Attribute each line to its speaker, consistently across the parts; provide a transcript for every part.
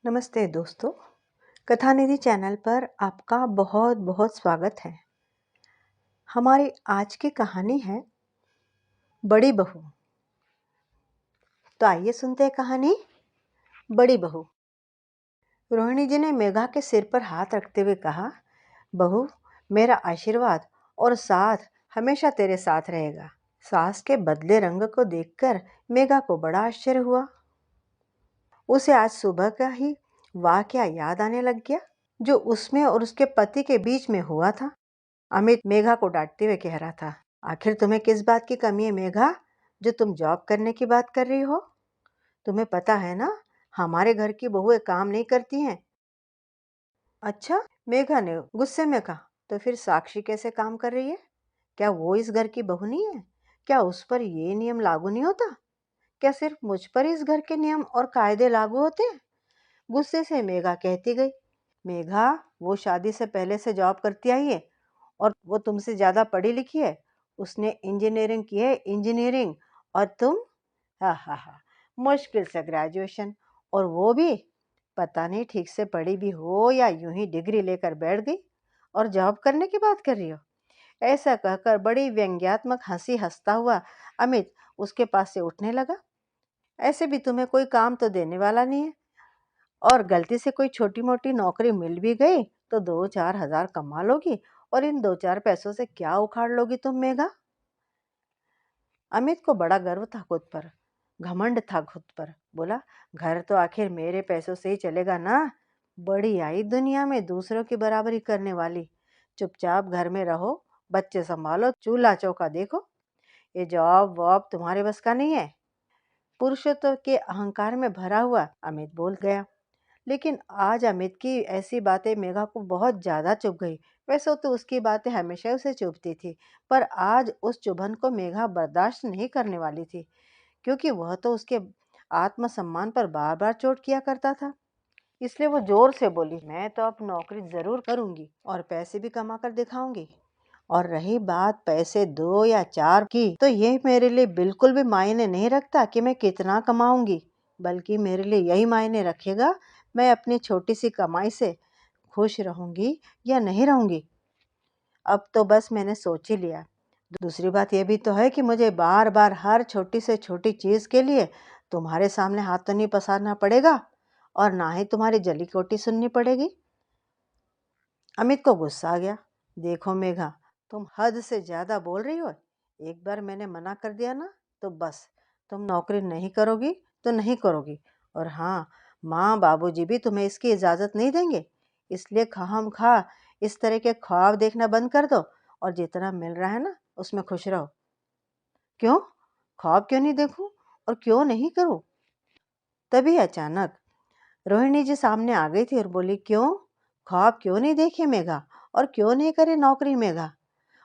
Speaker 1: नमस्ते दोस्तों, कथानिधि चैनल पर आपका बहुत बहुत स्वागत है। हमारी आज की कहानी है बड़ी बहू। तो आइए सुनते हैं कहानी बड़ी बहू। रोहिणी जी ने मेघा के सिर पर हाथ रखते हुए कहा, बहू, मेरा आशीर्वाद और साथ हमेशा तेरे साथ रहेगा। सास के बदले रंग को देखकर मेघा को बड़ा आश्चर्य हुआ। उसे आज सुबह का ही वाकया याद आने लग गया जो उसमें और उसके पति के बीच में हुआ था। अमित मेघा को डांटते हुए कह रहा था, आखिर तुम्हें किस बात की कमी है मेघा, जो तुम जॉब करने की बात कर रही हो? तुम्हें पता है ना, हमारे घर की बहुएं काम नहीं करती हैं। अच्छा, मेघा ने गुस्से में कहा, तो फिर साक्षी कैसे काम कर रही है? क्या वो इस घर की बहू नहीं है? क्या उस पर ये नियम लागू नहीं होता? क्या सिर्फ मुझ पर इस घर के नियम और कायदे लागू होते हैं? गुस्से से मेघा कहती गई, मेघा, वो शादी से पहले से जॉब करती आई है और वो तुमसे ज्यादा पढ़ी लिखी है। उसने इंजीनियरिंग की है, इंजीनियरिंग। और तुम, हा हा हा, मुश्किल से ग्रेजुएशन, और वो भी पता नहीं ठीक से पढ़ी भी हो या यूं ही डिग्री लेकर बैठ गई और जॉब करने की बात कर रही हो। ऐसा कहकर बड़ी व्यंग्यात्मक हंसी हंसता हुआ अमित उसके पास से उठने लगा। ऐसे भी तुम्हें कोई काम तो देने वाला नहीं है, और गलती से कोई छोटी मोटी नौकरी मिल भी गई तो 2-4 हजार कमा लोगी, और इन 2-4 पैसों से क्या उखाड़ लोगी तुम मेघा? अमित को बड़ा गर्व था खुद पर, घमंड था खुद पर। बोला, घर तो आखिर मेरे पैसों से ही चलेगा ना। बड़ी आई दुनिया में दूसरों की बराबरी करने वाली। चुपचाप घर में रहो, बच्चे संभालो, चूल्हा चौका देखो। ये जॉब वॉब तुम्हारे बस का नहीं है। पुरुषत्व के अहंकार में भरा हुआ अमित बोल गया। लेकिन आज अमित की ऐसी बातें मेघा को बहुत ज्यादा चुभ गई। वैसे तो उसकी बातें हमेशा उसे चुभती थी, पर आज उस चुभन को मेघा बर्दाश्त नहीं करने वाली थी, क्योंकि वह तो उसके आत्मसम्मान पर बार बार चोट किया करता था। इसलिए वो जोर से बोली, मैं तो अब नौकरी जरूर करूंगी और पैसे भी कमा कर दिखाऊंगी। और रही बात पैसे 2 या 4 की, तो ये मेरे लिए बिल्कुल भी मायने नहीं रखता कि मैं कितना कमाऊंगी, बल्कि मेरे लिए यही मायने रखेगा, मैं अपनी छोटी सी कमाई से खुश रहूंगी या नहीं रहूंगी। अब तो बस मैंने सोच ही लिया। दूसरी बात यह भी तो है कि मुझे बार बार हर छोटी से छोटी चीज के लिए तुम्हारे सामने हाथ तो नहीं पसारना पड़ेगा, और ना ही तुम्हारी जली कोटी सुननी पड़ेगी। अमित को गुस्सा आ गया। देखो मेघा, तुम हद से ज्यादा बोल रही हो। एक बार मैंने मना कर दिया ना, तो बस, तुम नौकरी नहीं करोगी तो नहीं करोगी। और हाँ, माँ बाबूजी भी तुम्हें इसकी इजाजत नहीं देंगे। इसलिए खाम खा इस तरह के ख्वाब देखना बंद कर दो, और जितना मिल रहा है ना, उसमें खुश रहो। क्यों? ख्वाब क्यों नहीं देखूं और क्यों नहीं करूं? तभी अचानक रोहिणी जी सामने आ गई थी और बोली, क्यों? ख्वाब क्यों नहीं देखे मेघा, और क्यों नहीं करे नौकरी मेघा?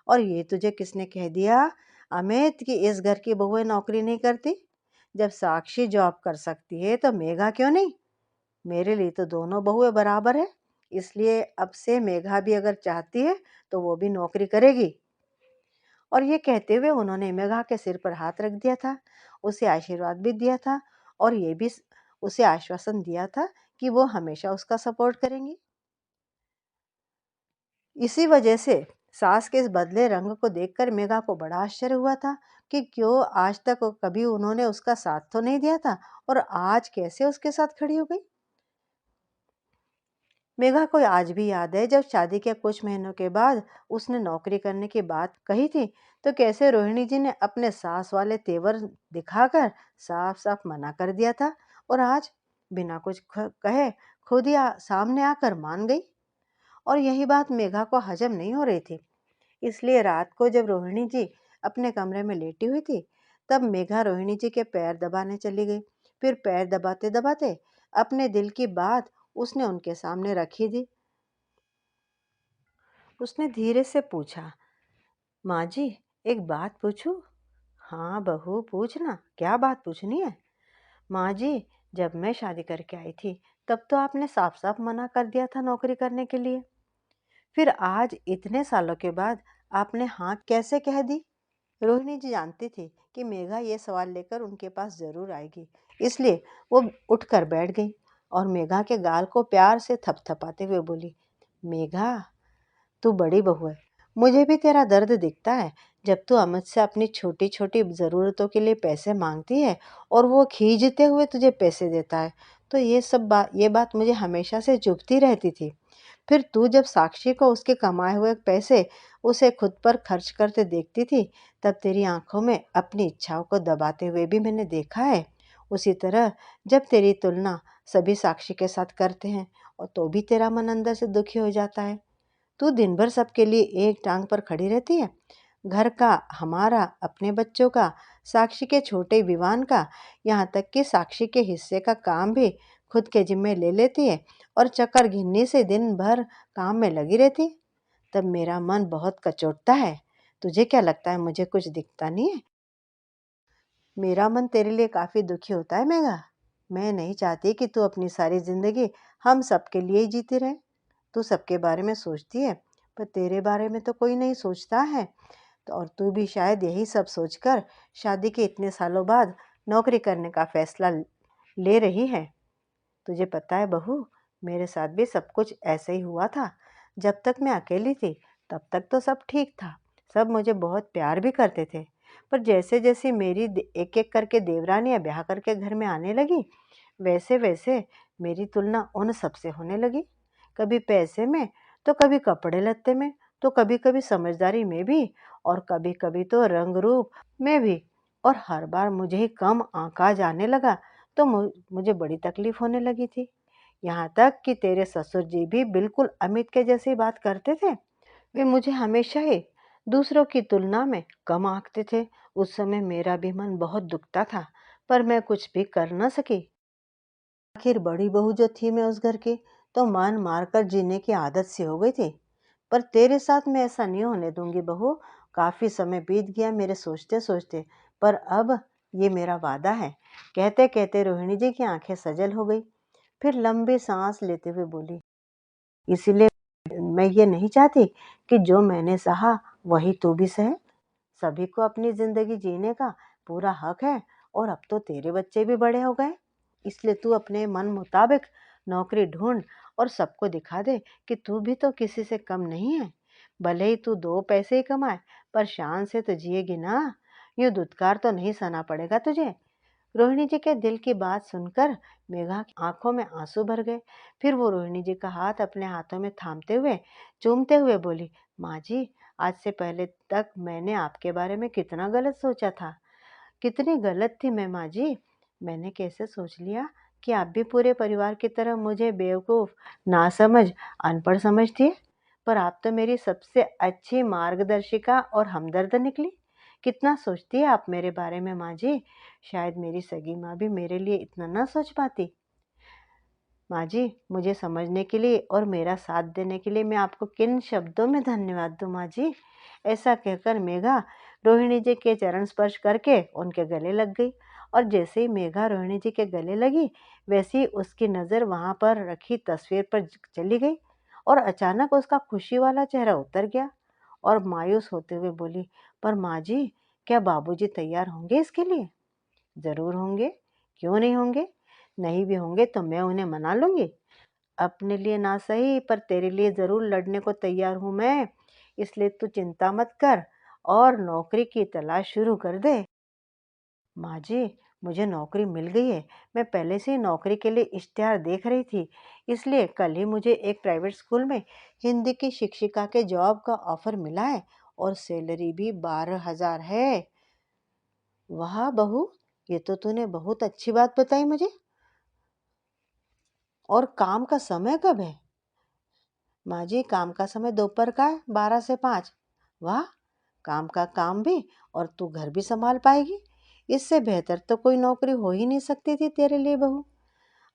Speaker 1: और ये तुझे किसने कह दिया अमित कि इस घर की बहुएं नौकरी नहीं करती? जब साक्षी जॉब कर सकती है तो मेघा क्यों नहीं? मेरे लिए तो दोनों बहुएं बराबर है। इसलिए अब से मेघा भी अगर चाहती है तो वो भी नौकरी करेगी। और ये कहते हुए उन्होंने मेघा के सिर पर हाथ रख दिया था, उसे आशीर्वाद भी दिया था, और ये भी उसे आश्वासन दिया था कि वो हमेशा उसका सपोर्ट करेंगी। इसी वजह से सास के इस बदले रंग को देखकर मेघा को बड़ा आश्चर्य हुआ था कि क्यों आज तक कभी उन्होंने उसका साथ तो नहीं दिया था, और आज कैसे उसके साथ खड़ी हो गई। मेघा को आज भी याद है, जब शादी के कुछ महीनों के बाद उसने नौकरी करने की बात कही थी, तो कैसे रोहिणी जी ने अपने सास वाले तेवर दिखाकर साफ साफ मना कर दिया था, और आज बिना कुछ कहे खुद ही सामने आकर मान गई। और यही बात मेघा को हजम नहीं हो रही थी। इसलिए रात को जब रोहिणी जी अपने कमरे में लेटी हुई थी, तब मेघा रोहिणी जी के पैर दबाने चली गई। फिर पैर दबाते दबाते अपने दिल की बात उसने उनके सामने रखी दी। उसने धीरे से पूछा, माँ जी, एक बात पूछूं? हाँ बहू, पूछना, क्या बात पूछनी है? माँ जी, जब मैं शादी करके आई थी, तब तो आपने साफ साफ मना कर दिया था नौकरी करने के लिए। फिर आज इतने सालों के बाद आपने हाँ कैसे कह दी? रोहिणी जी जानती थी कि मेघा ये सवाल लेकर उनके पास जरूर आएगी, इसलिए वो उठकर बैठ गई और मेघा के गाल को प्यार से थपथपाते हुए बोली, मेघा, तू बड़ी बहू है, मुझे भी तेरा दर्द दिखता है। जब तू अमित से अपनी छोटी छोटी ज़रूरतों के लिए पैसे मांगती है और वो खींचते हुए तुझे पैसे देता है, तो ये बात मुझे हमेशा से चुभती रहती थी। फिर तू जब साक्षी को उसके कमाए हुए पैसे उसे खुद पर खर्च करते देखती थी, तब तेरी आंखों में अपनी इच्छाओं को दबाते हुए भी मैंने देखा है। उसी तरह जब तेरी तुलना सभी साक्षी के साथ करते हैं और तो भी तेरा मन अंदर से दुखी हो जाता है। तू दिन भर सबके लिए एक टांग पर खड़ी रहती है, घर का, हमारा, अपने बच्चों का, साक्षी के छोटे विवान का, यहाँ तक कि साक्षी के हिस्से का काम भी खुद के जिम्मे ले लेती है और चक्कर घिन्नी से दिन भर काम में लगी रहती है। तब मेरा मन बहुत कचोटता है। तुझे क्या लगता है मुझे कुछ दिखता नहीं है? मेरा मन तेरे लिए काफ़ी दुखी होता है मेघा। मैं नहीं चाहती कि तू अपनी सारी ज़िंदगी हम सबके लिए ही जीती रहे। तू सबके बारे में सोचती है, पर तेरे बारे में तो कोई नहीं सोचता है। तो और तू भी शायद यही सब सोचकर शादी के इतने सालों बाद नौकरी करने का फैसला ले रही है। तुझे पता है बहू, मेरे साथ भी सब कुछ ऐसे ही हुआ था। जब तक मैं अकेली थी, तब तक तो सब ठीक था। सब मुझे बहुत प्यार भी करते थे। पर जैसे जैसे मेरी एक एक करके देवरानियां ब्याह करके घर में आने लगी, वैसे वैसे मेरी तुलना उन सबसे होने लगी। कभी पैसे में, तो कभी कपड़े लत्ते में, तो कभी कभी समझदारी में भी, और कभी कभी तो रंग रूप में भी। और हर बार मुझे ही कम आंका जाने लगा तो मुझे बड़ी तकलीफ होने लगी थी। यहाँ तक कि तेरे ससुर जी भी बिल्कुल अमित के जैसी बात करते थे। वे मुझे हमेशा ही दूसरों की तुलना में कम आंकते थे। उस समय मेरा भी मन बहुत दुखता था, पर मैं कुछ भी कर न सकी। आखिर बड़ी बहू जो थी मैं उस घर की, तो मान मारकर जीने की आदत सी हो गई थी। पर तेरे साथ मैं ऐसा नहीं होने दूंगी बहू। काफी समय बीत गया मेरे सोचते सोचते, पर अब ये मेरा वादा है। कहते कहते रोहिणी जी की आंखें सजल हो गई। फिर लंबी सांस लेते हुए बोली, इसीलिए मैं ये नहीं चाहती कि जो मैंने सहा वही तू भी सहे। सभी को अपनी जिंदगी जीने का पूरा हक है, और अब तो तेरे बच्चे भी बड़े हो गए। इसलिए तू अपने मन मुताबिक नौकरी ढूंढ और सबको दिखा दे कि तू भी तो किसी से कम नहीं है। भले ही तू दो पैसे ही कमाए, पर शान से तो जिएगी ना। यूं दुत्कार तो नहीं सहना पड़ेगा तुझे। रोहिणी जी के दिल की बात सुनकर मेघा की आंखों में आंसू भर गए। फिर वो रोहिणी जी का हाथ अपने हाथों में थामते हुए, चूमते हुए बोली, माँ जी, आज से पहले तक मैंने आपके बारे में कितना गलत सोचा था। कितनी गलत थी मैं माँ जी। मैंने कैसे सोच लिया कि आप भी पूरे परिवार की तरह मुझे बेवकूफ़, नासमझ, अनपढ़ समझती है। पर आप तो मेरी सबसे अच्छी मार्गदर्शिका और हमदर्द निकली। कितना सोचती है आप मेरे बारे में माँ जी। शायद मेरी सगी माँ भी मेरे लिए इतना ना सोच पाती। माँ जी, मुझे समझने के लिए और मेरा साथ देने के लिए मैं आपको किन शब्दों में धन्यवाद दूँ माँ जी। ऐसा कहकर मेघा रोहिणी जी के चरण स्पर्श करके उनके गले लग गई। और जैसे ही मेघा रोहिणी जी के गले लगी, वैसे ही उसकी नज़र वहाँ पर रखी तस्वीर पर चली गई, और अचानक उसका खुशी वाला चेहरा उतर गया और मायूस होते हुए बोली, पर माँ जी, क्या बाबूजी तैयार होंगे इसके लिए? ज़रूर होंगे, क्यों नहीं होंगे? नहीं भी होंगे तो मैं उन्हें मना लूँगी। अपने लिए ना सही, पर तेरे लिए ज़रूर लड़ने को तैयार हूँ मैं। इसलिए तू चिंता मत कर और नौकरी की तलाश शुरू कर दे। माँ जी, मुझे नौकरी मिल गई है। मैं पहले से ही नौकरी के लिए इश्तिहार देख रही थी। इसलिए कल ही मुझे एक प्राइवेट स्कूल में हिंदी की शिक्षिका के जॉब का ऑफ़र मिला है, और सैलरी भी 12,000 है। वाह बहू, ये तो तूने बहुत अच्छी बात बताई मुझे। और काम का समय कब है? माँ जी, काम का समय दोपहर का है, 12 से 5। वाह, काम का काम भी और तू घर भी संभाल पाएगी। इससे बेहतर तो कोई नौकरी हो ही नहीं सकती थी तेरे लिए बहू।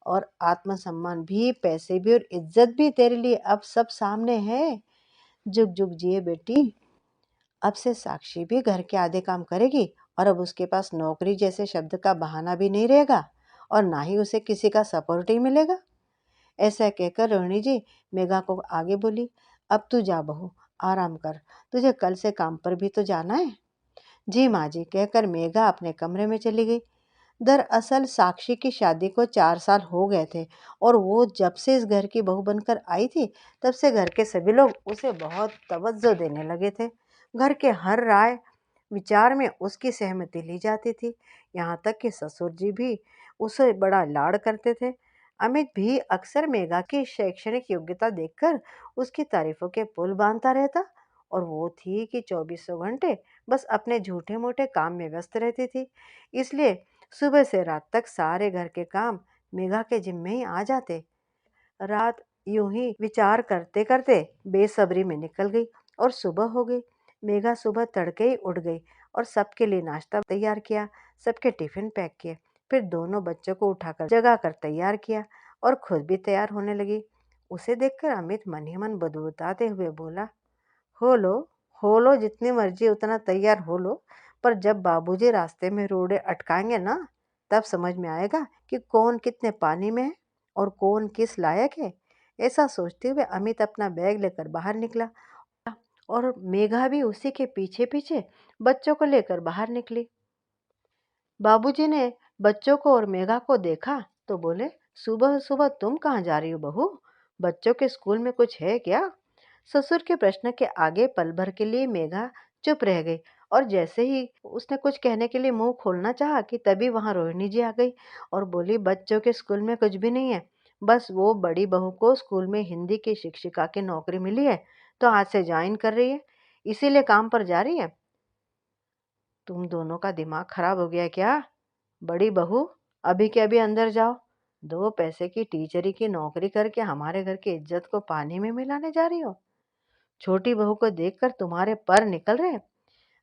Speaker 1: और आत्मसम्मान भी, पैसे भी और इज्जत भी तेरे लिए अब सब सामने है। जुग जुग जिए बेटी। अब से साक्षी भी घर के आधे काम करेगी, और अब उसके पास नौकरी जैसे शब्द का बहाना भी नहीं रहेगा, और ना ही उसे किसी का सपोर्ट ही मिलेगा। ऐसा कहकर रोहिणी जी मेघा को आगे बोली, अब तू जा बहू, आराम कर। तुझे कल से काम पर भी तो जाना है। जी माँ जी, कहकर मेघा अपने कमरे में चली गई। दरअसल साक्षी की शादी को 4 साल हो गए थे और वो जब से इस घर की बहू बनकर आई थी तब से घर के सभी लोग उसे बहुत तवज्जो देने लगे थे। घर के हर राय विचार में उसकी सहमति ली जाती थी। यहाँ तक कि ससुर जी भी उसे बड़ा लाड़ करते थे। अमित भी अक्सर मेघा की शैक्षणिक योग्यता देखकर उसकी तारीफों के पुल बांधता रहता और वो थी कि चौबीसों घंटे बस अपने झूठे मोटे काम में व्यस्त रहती थी। इसलिए सुबह से रात तक सारे घर के काम मेघा के जिम्मे ही आ जाते। रात यूं ही विचार करते करते बेसब्री में निकल गई और सुबह हो गई। मेघा सुबह तड़के ही उठ गई और सबके लिए नाश्ता तैयार किया, सबके टिफिन पैक किए, फिर दोनों बच्चों को उठाकर जगा कर तैयार किया और खुद भी तैयार होने लगी। उसे देखकर अमित मन ही मन बदबुदाते हुए बोला, हो लो, हो लो, जितनी मर्जी उतना तैयार हो लो, पर जब बाबूजी रास्ते में रोड़े अटकाएंगे ना, तब समझ में आएगा कि कौन कितने पानी में है और कौन किस लायक है। ऐसा सोचते हुए अमित अपना बैग लेकर बाहर निकला और मेघा भी उसी के पीछे पीछे बच्चों को लेकर बाहर निकली। बाबूजी ने बच्चों को और मेघा को देखा तो बोले, सुबह सुबह तुम कहाँ जा रही हो बहू? बच्चों के स्कूल में कुछ है क्या? ससुर के प्रश्न के आगे पल भर के लिए मेघा चुप रह गई और जैसे ही उसने कुछ कहने के लिए मुंह खोलना चाहा कि तभी वहां रोहिणी जी आ गई और बोली, बच्चों के स्कूल में कुछ भी नहीं है, बस वो बड़ी बहू को स्कूल में हिंदी की शिक्षिका की नौकरी मिली है तो आज से ज्वाइन कर रही है, इसीलिए काम पर जा रही है। तुम दोनों का दिमाग खराब हो गया है क्या? बड़ी बहू, अभी के अभी अंदर जाओ। 2 पैसे की टीचरी की नौकरी करके हमारे घर की इज्जत को पानी में मिलाने जा रही हो? छोटी बहू को देखकर तुम्हारे पर निकल रहे।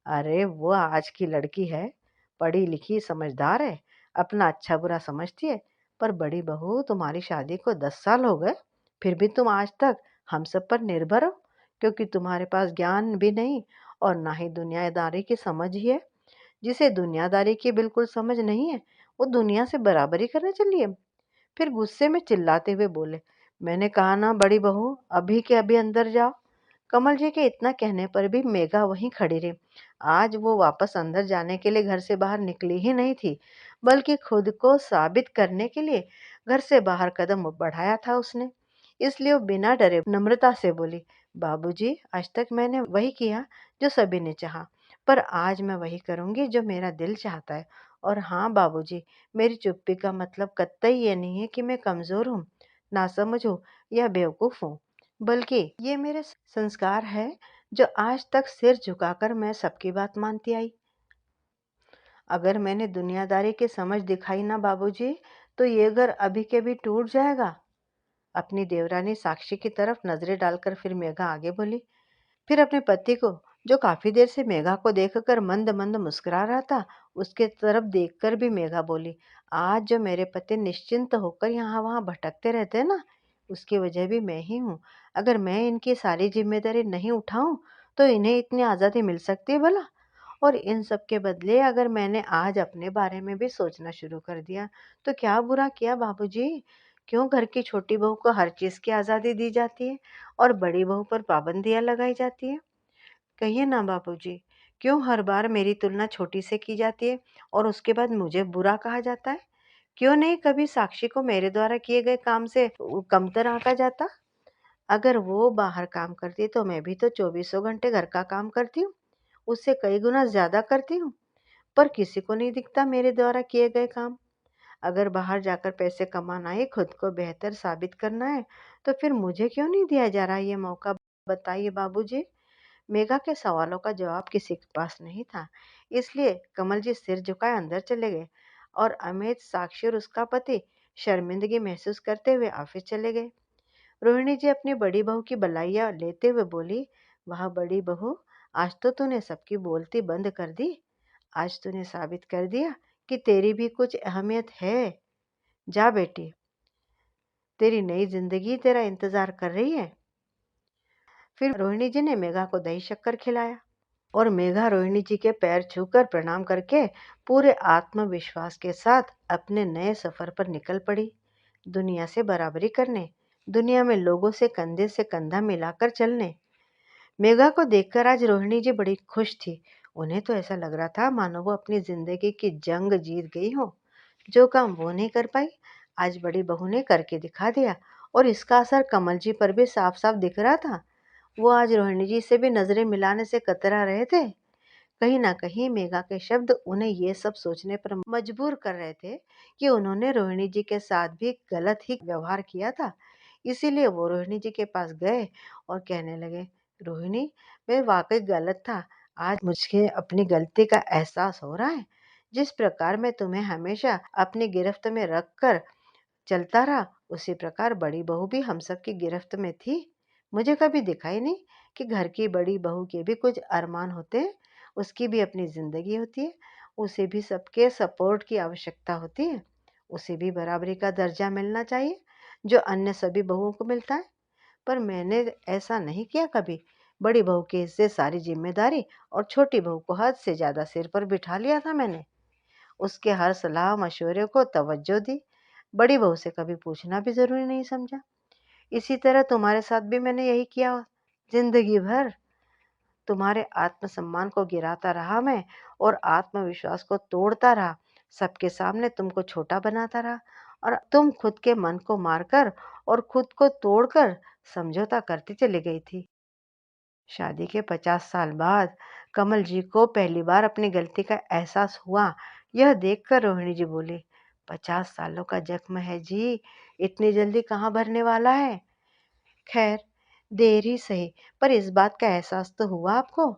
Speaker 1: अरे वो आज की लड़की है, पढ़ी लिखी समझदार है, अपना अच्छा बुरा समझती है। पर बड़ी बहू, तुम्हारी शादी को 10 साल हो गए, फिर भी तुम आज तक हम सब पर निर्भर हो, क्योंकि तुम्हारे पास ज्ञान भी नहीं और ना ही दुनियादारी की समझ ही है। जिसे दुनियादारी की बिल्कुल समझ नहीं है, वो दुनिया से बराबरी करने चली है। फिर गुस्से में चिल्लाते हुए बोले, मैंने कहा ना बड़ी बहू, अभी के अभी अंदर जाओ। कमल जी के इतना कहने पर भी मेघा वहीं खड़ी रही। आज वो वापस अंदर जाने के लिए घर से बाहर निकली ही नहीं थी, बल्कि खुद को साबित करने के लिए घर से बाहर कदम बढ़ाया था उसने। इसलिए वो बिना डरे नम्रता से बोली, बाबूजी, आज तक मैंने वही किया जो सभी ने चाहा, पर आज मैं वही करूंगी जो मेरा दिल चाहता है। और हाँ बाबूजी, मेरी चुप्पी का मतलब कतई ये नहीं है कि मैं कमजोर हूँ, नासमझ हूँ या बेवकूफ हूँ, बल्कि ये मेरे संस्कार है जो आज तक सिर झुकाकर मैं सबकी बात मानती आई। अगर मैंने दुनियादारी की समझ दिखाई ना बाबूजी, तो ये घर अभी के भी टूट जाएगा। अपनी देवरानी साक्षी की तरफ नजरें डालकर फिर मेघा आगे बोली। फिर अपने पति को, जो काफी देर से मेघा को देखकर मंद मंद मुस्कुरा रहा था, उसके तरफ देखकर भी मेघा बोली, आज जो मेरे पति निश्चिंत होकर यहाँ वहाँ भटकते रहते हैं ना, उसकी वजह भी मैं ही हूँ। अगर मैं इनकी सारी जिम्मेदारी नहीं उठाऊं तो इन्हें इतनी आज़ादी मिल सकती है भला? और इन सब के बदले अगर मैंने आज अपने बारे में भी सोचना शुरू कर दिया तो क्या बुरा किया बाबूजी? क्यों घर की छोटी बहू को हर चीज की आज़ादी दी जाती है और बड़ी बहू पर पाबंदियां लगाई जाती है? कहिए ना बाबूजी, क्यों हर बार मेरी तुलना छोटी से की जाती है और उसके बाद मुझे बुरा कहा जाता है? क्यों नहीं कभी साक्षी को मेरे द्वारा किए गए काम से कमतर आंका जाता? अगर वो बाहर काम करती है तो मैं भी तो चौबीसों घंटे घर का काम करती हूँ, उससे कई गुना ज्यादा करती हूँ, पर किसी को नहीं दिखता मेरे द्वारा किए गए काम। अगर बाहर जाकर पैसे कमाना है, खुद को बेहतर साबित करना है, तो फिर मुझे क्यों नहीं दिया जा रहा ये मौका? बताइए बाबूजी। मेघा के सवालों का जवाब किसी के पास नहीं था, इसलिए कमल जी सिर झुकाए अंदर चले गए और अमित, साक्षी और उसका पति शर्मिंदगी महसूस करते हुए ऑफिस चले गए। रोहिणी जी अपनी बड़ी बहू की बलाइयाँ लेते हुए बोली, वाह बड़ी बहू, आज तो तूने सबकी बोलती बंद कर दी। आज तूने साबित कर दिया कि तेरी भी कुछ अहमियत है। जा बेटी, तेरी नई जिंदगी तेरा इंतजार कर रही है। फिर रोहिणी जी ने मेघा को दही शक्कर खिलाया और मेघा रोहिणी जी के पैर छूकर प्रणाम करके पूरे आत्मविश्वास के साथ अपने नए सफर पर निकल पड़ी, दुनिया से बराबरी करने, दुनिया में लोगों से कंधे से कंधा मिलाकर चलने। मेघा को देखकर आज रोहिणी जी बड़ी खुश थी। उन्हें तो ऐसा लग रहा था मानो वो अपनी जिंदगी की जंग जीत गई हो। जो काम वो नहीं कर पाई, आज बड़ी बहू ने करके दिखा दिया और इसका असर कमल जी पर भी साफ साफ दिख रहा था। वो आज रोहिणी जी से भी नजरें मिलाने से कतरा रहे थे। कहीं ना कहीं मेघा के शब्द उन्हें ये सब सोचने पर मजबूर कर रहे थे कि उन्होंने रोहिणी जी के साथ भी गलत ही व्यवहार किया था। इसीलिए वो रोहिणी जी के पास गए और कहने लगे, रोहिणी, मैं वाकई गलत था। आज मुझे अपनी गलती का एहसास हो रहा है। जिस प्रकार मैं तुम्हें हमेशा अपनी गिरफ्त में रख कर चलता रहा, उसी प्रकार बड़ी बहू भी हम सब की गिरफ्त में थी। मुझे कभी दिखाई नहीं कि घर की बड़ी बहू के भी कुछ अरमान होते हैं, उसकी भी अपनी जिंदगी होती है, उसे भी सबके सपोर्ट की आवश्यकता होती है, उसे भी बराबरी का दर्जा मिलना चाहिए जो अन्य सभी बहुओं को मिलता है। पर मैंने ऐसा नहीं किया कभी। बड़ी बहू के हिस्से सारी जिम्मेदारी और छोटी बहू को हद से ज्यादा सिर पर बिठा लिया था मैंने। उसके हर सलाह मशवरे को तवज्जो दी, बड़ी बहू से कभी पूछना भी जरूरी नहीं समझा। इसी तरह तुम्हारे साथ भी मैंने यही किया। जिंदगी भर तुम्हारे आत्मसम्मान को गिराता रहा मैं और आत्मविश्वास को तोड़ता रहा। सबके सामने तुमको छोटा बनाता रहा और तुम खुद के मन को मारकर और खुद को तोड़कर समझौता करती चली गई थी। शादी के 50 साल बाद कमल जी को पहली बार अपनी गलती का एहसास हुआ। यह देखकर रोहिणी जी बोली, 50 सालों का जख्म है जी, इतनी जल्दी कहाँ भरने वाला है। खैर, देर ही सही, पर इस बात का एहसास तो हुआ आपको।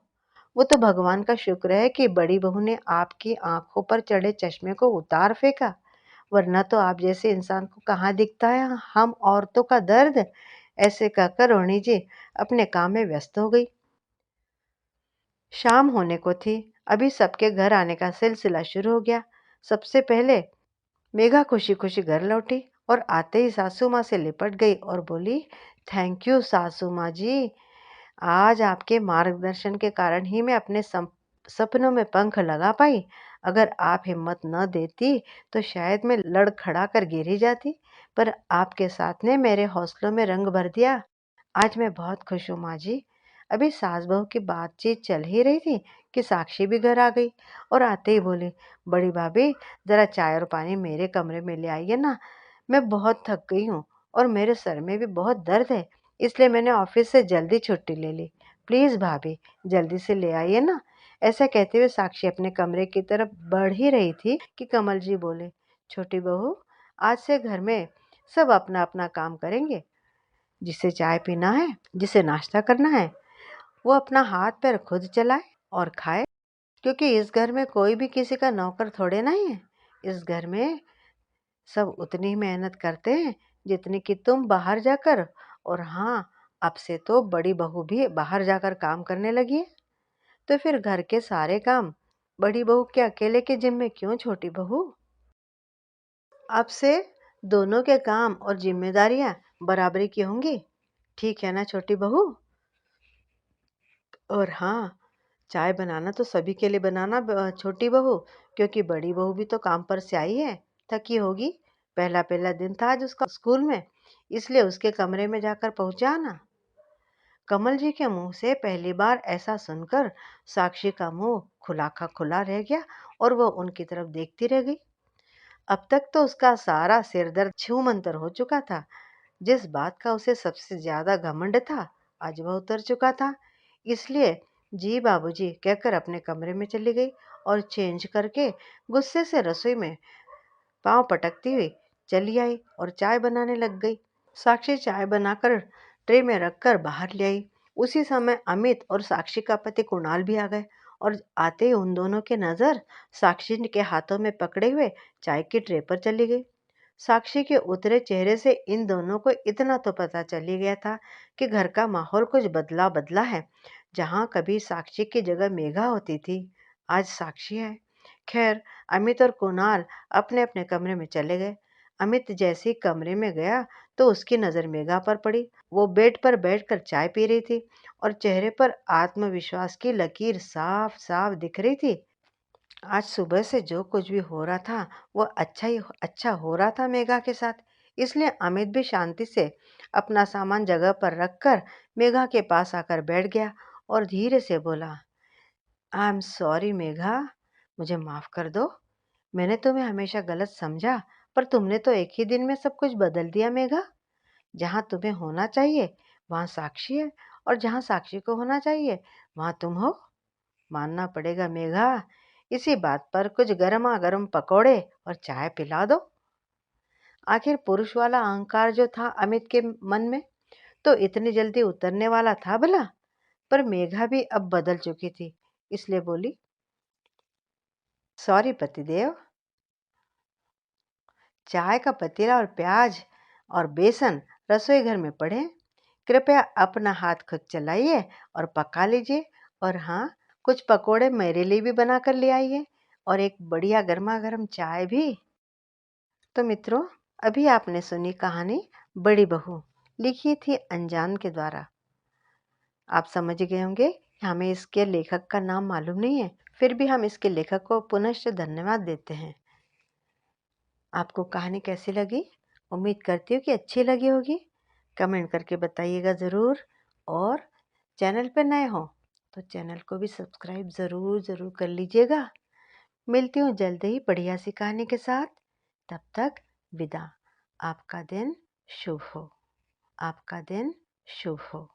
Speaker 1: वो तो भगवान का शुक्र है कि बड़ी बहू ने आपकी आंखों पर चढ़े चश्मे को उतार फेंका, वरना तो आप जैसे इंसान को कहाँ दिखता है हम औरतों का दर्द। ऐसे कहकर रोहिणी जी अपने काम में व्यस्त हो गई। शाम होने को थी। अभी सबके घर आने का सिलसिला शुरू हो गया। सबसे पहले मेघा खुशी खुशी घर लौटी और आते ही सासू माँ से लिपट गई और बोली, थैंक यू सासू माँ जी, आज आपके मार्गदर्शन के कारण ही मैं अपने सपनों में पंख लगा पाई। अगर आप हिम्मत न देती तो शायद मैं लड़खड़ा कर गिर ही जाती, पर आपके साथ ने मेरे हौसलों में रंग भर दिया। आज मैं बहुत खुश हूँ माँ जी। अभी सास बहू की बातचीत चल ही रही थी कि साक्षी भी घर आ गई और आते ही बोली, बड़ी भाभी, जरा चाय और पानी मेरे कमरे में ले आइए ना। मैं बहुत थक गई हूँ और मेरे सर में भी बहुत दर्द है, इसलिए मैंने ऑफिस से जल्दी छुट्टी ले ली। प्लीज भाभी, जल्दी से ले आइए ना। ऐसा कहते हुए साक्षी अपने कमरे की तरफ बढ़ ही रही थी कि कमल जी बोले, छोटी बहू, आज से घर में सब अपना अपना काम करेंगे। जिसे चाय पीना है, जिसे नाश्ता करना है, वो अपना हाथ पैर खुद चलाए और खाए, क्योंकि इस घर में कोई भी किसी का नौकर थोड़े नहीं है। इस घर में सब उतनी ही मेहनत करते हैं जितनी कि तुम बाहर जाकर। और हाँ, अब से तो बड़ी बहू भी बाहर जाकर काम करने लगी है। तो फिर घर के सारे काम बड़ी बहू के अकेले के जिम्मे क्यों छोटी बहू? अब से दोनों के काम और जिम्मेदारियां बराबरी की होंगी। ठीक है ना छोटी बहू? और हाँ, चाय बनाना तो सभी के लिए बनाना छोटी बहू, क्योंकि बड़ी बहू भी तो काम पर से आई है, थकी होगी। पहला पहला दिन था आज उसका स्कूल में, इसलिए उसके कमरे में जाकर पहुंचा ना। कमल जी के मुंह से पहली बार ऐसा सुनकर साक्षी का मुंह खुला का खुला रह गया और वो उनकी तरफ देखती रह गई। अब तक तो उसका सारा सिरदर्द छूमंतर हो चुका था। जिस बात का उसे सबसे ज्यादा घमंड था, आज वह उतर चुका था। इसलिए जी बाबूजी कहकर अपने कमरे में चली गई और चेंज करके गुस्से से रसोई में पांव पटकती हुई चली आई और चाय बनाने लग गई। साक्षी चाय बनाकर ट्रे में रखकर बाहर ले आई। उसी समय अमित और साक्षी का पति कुणाल भी आ गए और आते ही उन दोनों की नजर साक्षी के हाथों में पकड़े हुए चाय की ट्रे पर चली गई। साक्षी के उतरे चेहरे से इन दोनों को इतना तो पता चल ही गया था कि घर का माहौल कुछ बदला बदला है। जहाँ कभी साक्षी की जगह मेघा होती थी, आज साक्षी है। खैर, अमित और कुणाल अपने अपने कमरे में चले गए। अमित जैसे ही कमरे में गया तो उसकी नज़र मेघा पर पड़ी। वो बेड पर बैठकर चाय पी रही थी और चेहरे पर आत्मविश्वास की लकीर साफ साफ दिख रही थी। आज सुबह से जो कुछ भी हो रहा था वो अच्छा हो रहा था मेघा के साथ। इसलिए अमित भी शांति से अपना सामान जगह पर रखकर मेघा के पास आकर बैठ गया और धीरे से बोला, आई एम सॉरी मेघा, मुझे माफ कर दो। मैंने तुम्हें हमेशा गलत समझा, पर तुमने तो एक ही दिन में सब कुछ बदल दिया मेघा। जहाँ तुम्हें होना चाहिए वहाँ साक्षी है, और जहाँ साक्षी को होना चाहिए वहाँ तुम हो। मानना पड़ेगा मेघा। इसी बात पर कुछ गरमा गर्म पकोड़े और चाय पिला दो। आखिर पुरुष वाला अहंकार जो था अमित के मन में, तो इतनी जल्दी उतरने वाला था भला? पर मेघा भी अब बदल चुकी थी, इसलिए बोली, सॉरी पतिदेव, चाय का पतीला और प्याज और बेसन रसोई घर में पड़े हैं। कृपया अपना हाथ खुद चलाइए और पका लीजिए। और हाँ, कुछ पकोड़े मेरे लिए भी बना कर ले आइए, और एक बढ़िया गर्मा गर्म चाय भी। तो मित्रों, अभी आपने सुनी कहानी बड़ी बहू, लिखी थी अनजान के द्वारा। आप समझ गए होंगे कि हमें इसके लेखक का नाम मालूम नहीं है, फिर भी हम इसके लेखक को पुनश्च धन्यवाद देते हैं। आपको कहानी कैसी लगी? उम्मीद करती हूँ कि अच्छी लगी होगी। कमेंट करके बताइएगा ज़रूर। और चैनल पर नए हो तो चैनल को भी सब्सक्राइब ज़रूर ज़रूर कर लीजिएगा। मिलती हूँ जल्द ही बढ़िया सी कहानी के साथ। तब तक विदा। आपका दिन शुभ हो। आपका दिन शुभ हो।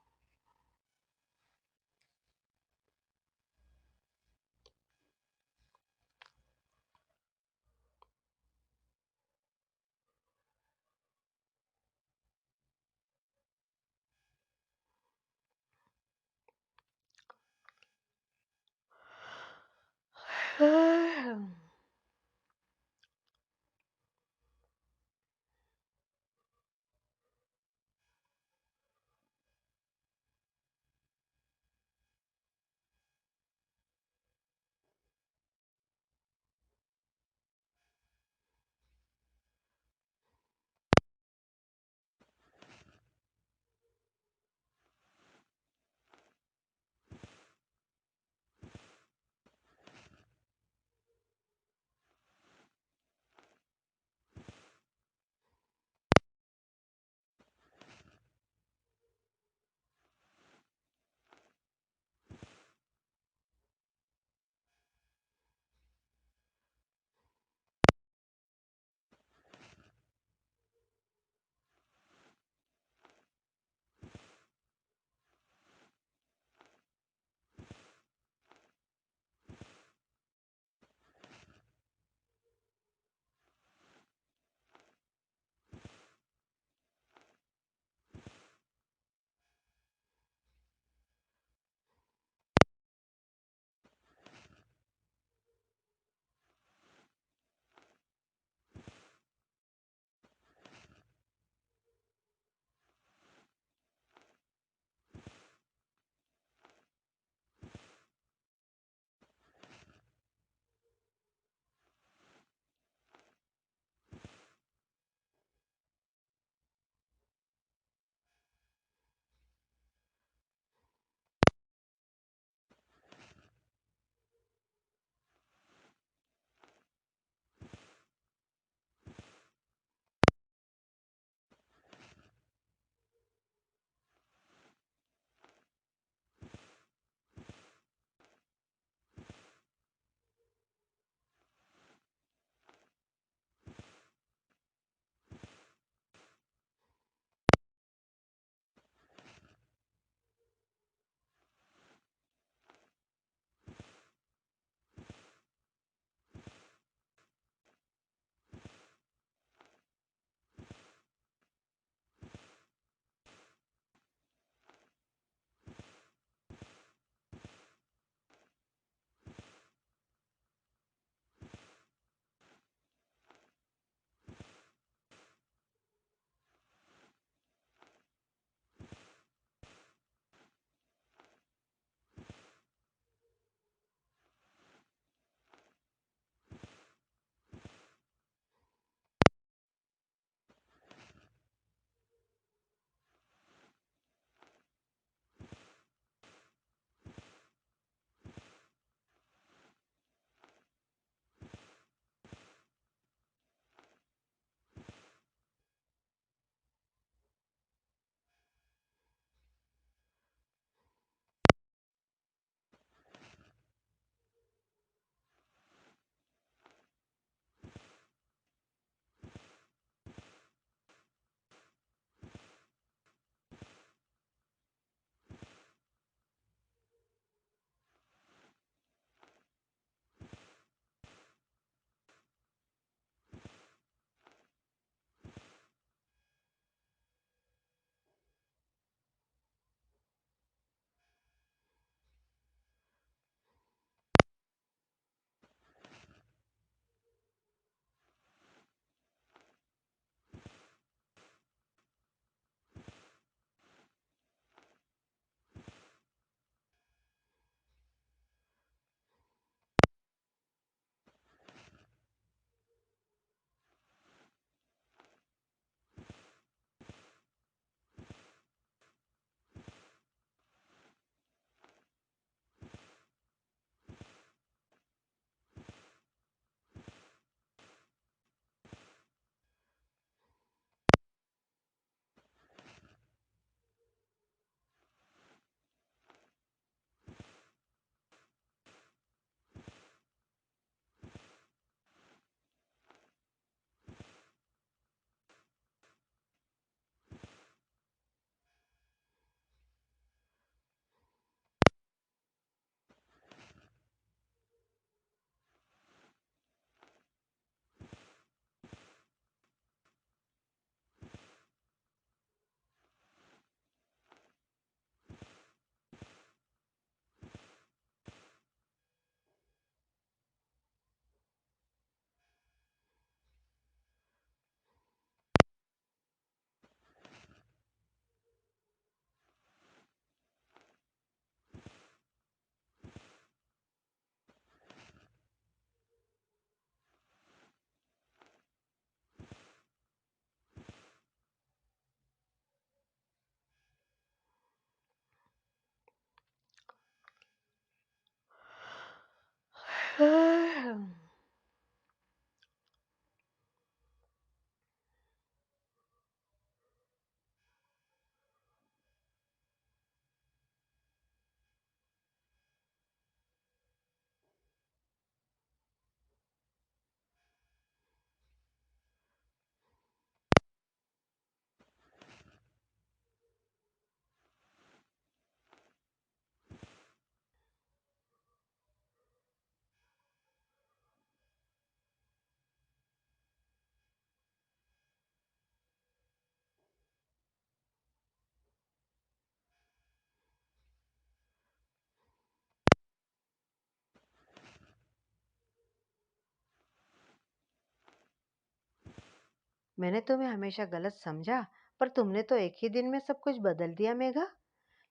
Speaker 1: मैंने तुम्हें हमेशा गलत समझा, पर तुमने तो एक ही दिन में सब कुछ बदल दिया मेघा।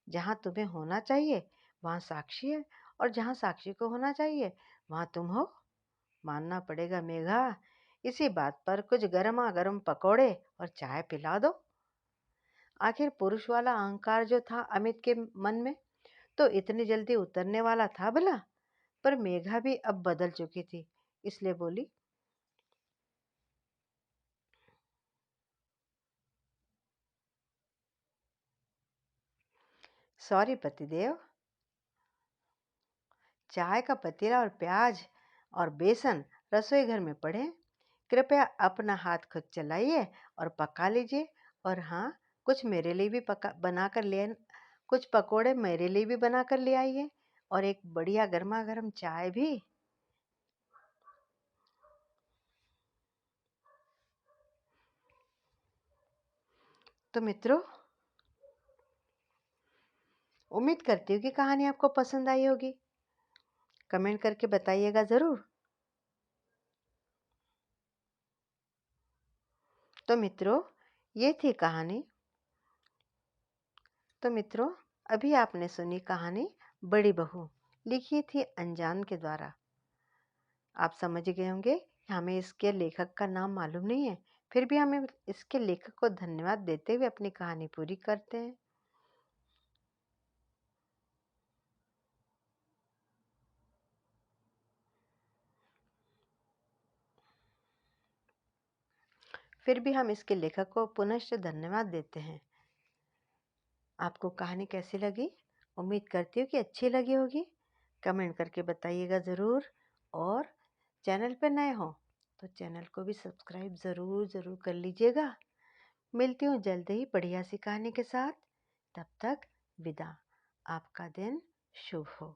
Speaker 1: जहाँ तुम्हें होना चाहिए वहाँ साक्षी है, और जहाँ साक्षी को होना चाहिए वहाँ तुम हो। मानना पड़ेगा मेघा, इसी बात पर कुछ गर्मा गर्म पकोड़े और चाय पिला दो। आखिर पुरुष वाला अहंकार जो था अमित के मन में, तो इतनी जल्दी उतरने वाला था भला? पर मेघा भी अब बदल चुकी थी, इसलिए बोली, सॉरी पतिदेव, चाय का पतीला और प्याज और बेसन रसोई घर में पड़े हैं। कृपया अपना हाथ खुद चलाइए और पका लीजिए। और हाँ, कुछ मेरे लिए भी पका बना कर ले, कुछ पकोड़े मेरे लिए भी बना कर ले आइए, और एक बढ़िया गर्मा गर्म चाय भी। तो मित्रों, उम्मीद करती हूँ कि कहानी आपको पसंद आई होगी। कमेंट करके बताइएगा ज़रूर। तो मित्रों, ये थी कहानी। तो मित्रों, अभी आपने सुनी कहानी बड़ी बहू, लिखी थी अनजान के द्वारा। आप समझ गए होंगे, हमें इसके लेखक का नाम मालूम नहीं है, फिर भी हमें इसके लेखक को धन्यवाद देते हुए अपनी कहानी पूरी करते हैं। फिर भी हम इसके लेखक को पुनश्च धन्यवाद देते हैं। आपको कहानी कैसी लगी? उम्मीद करती हूँ कि अच्छी लगी होगी। कमेंट करके बताइएगा ज़रूर। और चैनल पर नए हो तो चैनल को भी सब्सक्राइब ज़रूर ज़रूर कर लीजिएगा। मिलती हूँ जल्द ही बढ़िया सी कहानी के साथ। तब तक विदा। आपका दिन शुभ हो।